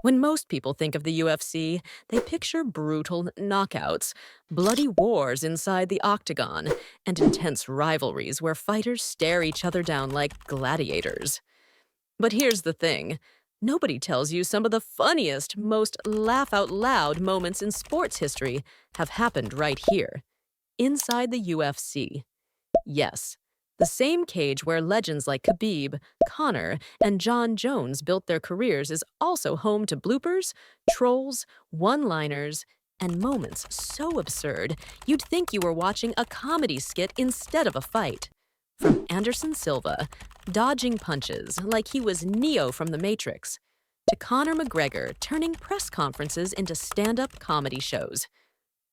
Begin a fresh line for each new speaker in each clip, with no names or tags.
When most people think of the UFC, they picture brutal knockouts, bloody wars inside the Octagon, and intense rivalries where fighters stare each other down like gladiators. But here's the thing. Nobody tells you some of the funniest, most laugh out loud moments in sports history have happened right here, inside the UFC. Yes, the same cage where legends like Khabib, Conor, and John Jones built their careers is also home to bloopers, trolls, one-liners, and moments so absurd you'd think you were watching a comedy skit instead of a fight. From Anderson Silva, dodging punches like he was Neo from The Matrix, to Conor McGregor turning press conferences into stand-up comedy shows.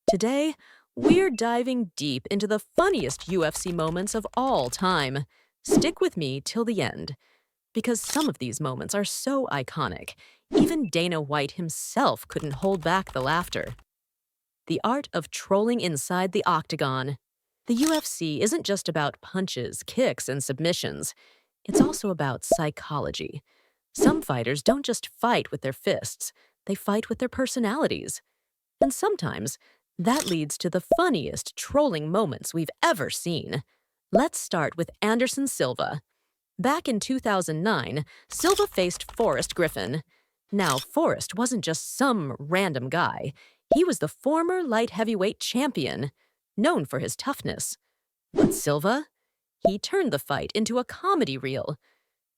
Today, we're diving deep into the funniest UFC moments of all time. Stick with me till the end, because some of these moments are so iconic, even Dana White himself couldn't hold back the laughter. The art of trolling inside the Octagon. The UFC isn't just about punches, kicks, and submissions. It's also about psychology. Some fighters don't just fight with their fists, they fight with their personalities. And sometimes, that leads to the funniest trolling moments we've ever seen. Let's start with Anderson Silva. Back in 2009, Silva faced Forrest Griffin. Now, Forrest wasn't just some random guy. He was the former light heavyweight champion, known for his toughness. But Silva? He turned the fight into a comedy reel.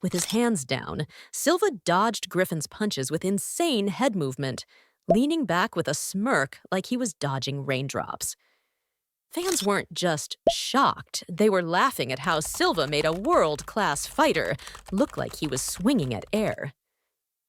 With his hands down, Silva dodged Griffin's punches with insane head movement, leaning back with a smirk like he was dodging raindrops. Fans weren't just shocked, they were laughing at how Silva made a world-class fighter look like he was swinging at air.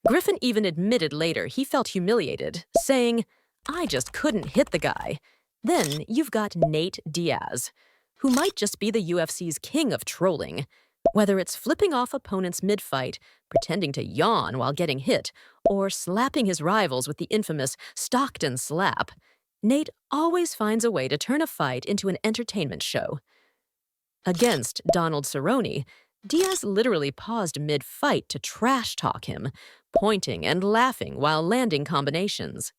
Griffin even admitted later he felt humiliated, saying, "I just couldn't hit the guy." Then you've got Nate Diaz, who might just be the UFC's king of trolling. Whether it's flipping off opponents mid-fight, pretending to yawn while getting hit, or slapping his rivals with the infamous Stockton slap, Nate always finds a way to turn a fight into an entertainment show. Against Donald Cerrone, Diaz literally paused mid-fight to trash-talk him, pointing and laughing while landing combinations.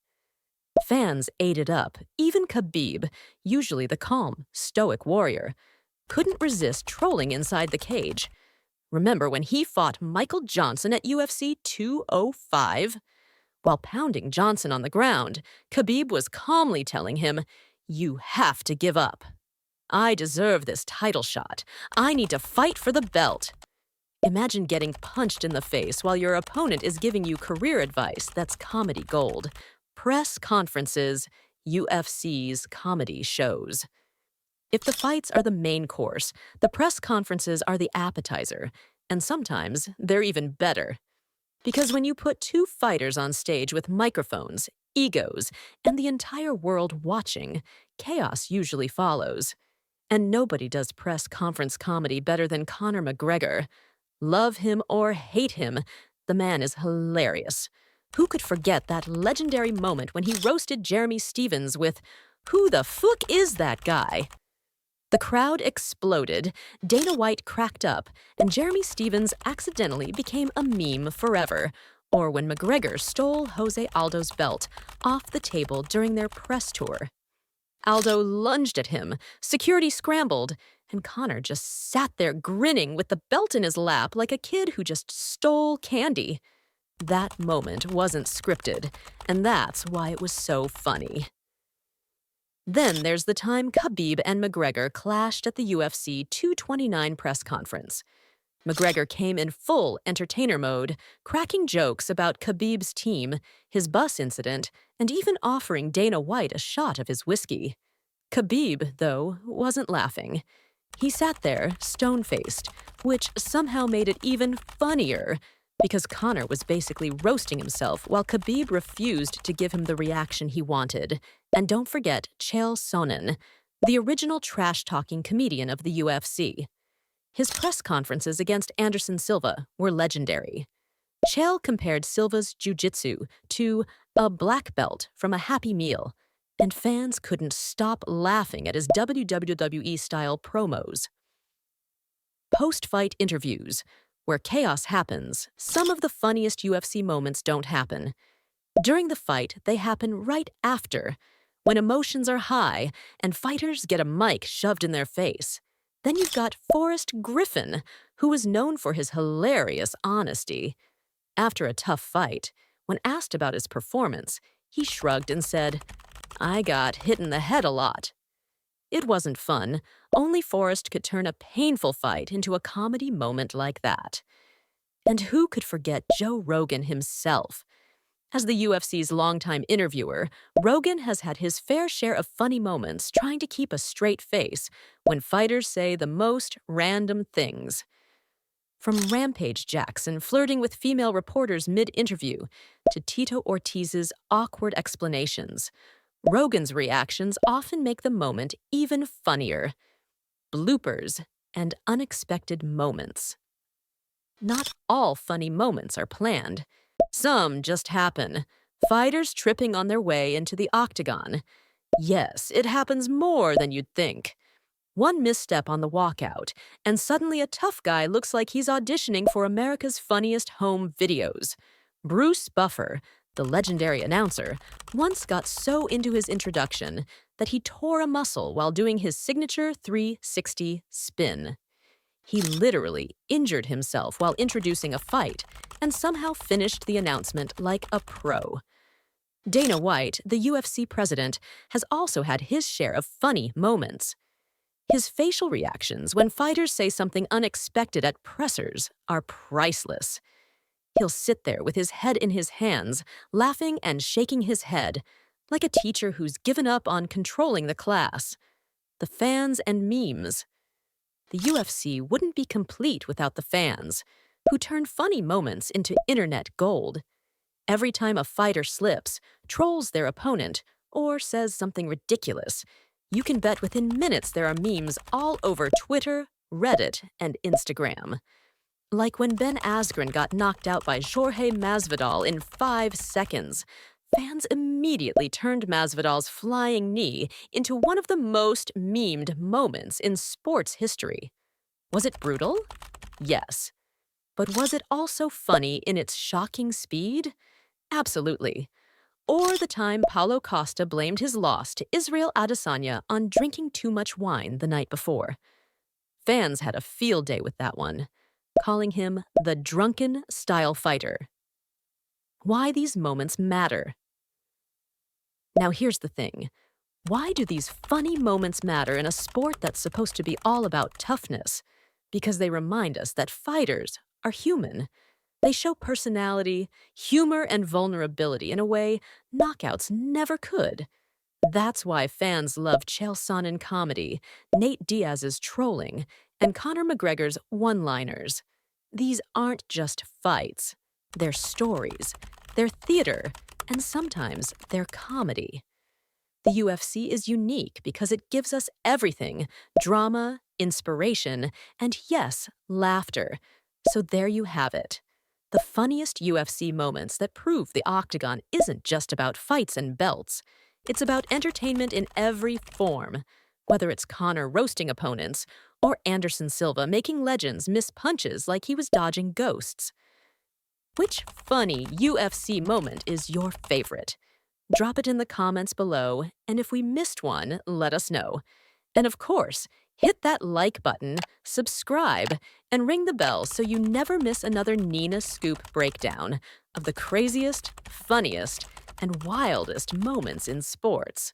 Fans ate it up. Even Khabib, usually the calm, stoic warrior, couldn't resist trolling inside the cage. Remember when he fought Michael Johnson at UFC 205? While pounding Johnson on the ground, Khabib was calmly telling him, "You have to give up. I deserve this title shot. I need to fight for the belt." Imagine getting punched in the face while your opponent is giving you career advice that's comedy gold. Press conferences, UFC's comedy shows. If the fights are the main course, the press conferences are the appetizer, and sometimes they're even better. Because when you put two fighters on stage with microphones, egos, and the entire world watching, chaos usually follows. And nobody does press conference comedy better than Conor McGregor. Love him or hate him, the man is hilarious. Who could forget that legendary moment when he roasted Jeremy Stevens with, "Who the fuck is that guy?" The crowd exploded, Dana White cracked up, and Jeremy Stevens accidentally became a meme forever. Or when McGregor stole Jose Aldo's belt off the table during their press tour. Aldo lunged at him, security scrambled, and Conor just sat there grinning with the belt in his lap like a kid who just stole candy. That moment wasn't scripted, and that's why it was so funny. Then there's the time Khabib and McGregor clashed at the UFC 229 press conference. McGregor came in full entertainer mode, cracking jokes about Khabib's team, his bus incident, and even offering Dana White a shot of his whiskey. Khabib, though, wasn't laughing. He sat there, stone-faced, which somehow made it even funnier, because Conor was basically roasting himself while Khabib refused to give him the reaction he wanted. And don't forget Chael Sonnen, the original trash-talking comedian of the UFC. His press conferences against Anderson Silva were legendary. Chael compared Silva's jiu-jitsu to a black belt from a Happy Meal, and fans couldn't stop laughing at his WWE-style promos. Post-fight interviews. Where chaos happens, some of the funniest UFC moments don't happen. During the fight, they happen right after, when emotions are high and fighters get a mic shoved in their face. Then you've got Forrest Griffin, who is known for his hilarious honesty. After a tough fight, when asked about his performance, he shrugged and said, "I got hit in the head a lot." It wasn't fun. Only Forrest could turn a painful fight into a comedy moment like that. And who could forget Joe Rogan himself? As the UFC's longtime interviewer, Rogan has had his fair share of funny moments trying to keep a straight face when fighters say the most random things. From Rampage Jackson flirting with female reporters mid-interview to Tito Ortiz's awkward explanations, Rogan's reactions often make the moment even funnier. Bloopers and unexpected moments. Not all funny moments are planned. Some just happen. Fighters tripping on their way into the Octagon. Yes, it happens more than you'd think. One misstep on the walkout, and suddenly a tough guy looks like he's auditioning for America's Funniest Home Videos. Bruce Buffer, the legendary announcer, once got so into his introduction that he tore a muscle while doing his signature 360 spin. He literally injured himself while introducing a fight and somehow finished the announcement like a pro. Dana White, the UFC president, has also had his share of funny moments. His facial reactions when fighters say something unexpected at pressers are priceless. He'll sit there with his head in his hands, laughing and shaking his head, like a teacher who's given up on controlling the class. The fans and memes. The UFC wouldn't be complete without the fans, who turn funny moments into internet gold. Every time a fighter slips, trolls their opponent, or says something ridiculous, you can bet within minutes there are memes all over Twitter, Reddit, and Instagram. Like when Ben Askren got knocked out by Jorge Masvidal in 5 seconds, fans immediately turned Masvidal's flying knee into one of the most memed moments in sports history. Was it brutal? Yes. But was it also funny in its shocking speed? Absolutely. Or the time Paulo Costa blamed his loss to Israel Adesanya on drinking too much wine the night before. Fans had a field day with that one, calling him the drunken style fighter. Why these moments matter. Now here's the thing. Why do these funny moments matter in a sport that's supposed to be all about toughness? Because they remind us that fighters are human. They show personality, humor, and vulnerability in a way knockouts never could. That's why fans love Chael Sonnen comedy, Nate Diaz's trolling, and Conor McGregor's one-liners. These aren't just fights. They're stories. They're theater. And sometimes they're comedy. The UFC is unique because it gives us everything: drama, inspiration, and yes, laughter. So there you have it. The funniest UFC moments that prove the Octagon isn't just about fights and belts. It's about entertainment in every form, whether it's Conor roasting opponents or Anderson Silva making legends miss punches like he was dodging ghosts. Which funny UFC moment is your favorite? Drop it in the comments below, and if we missed one, let us know. And of course, hit that like button, subscribe, and ring the bell so you never miss another Nina Scoop breakdown of the craziest, funniest, and wildest moments in sports.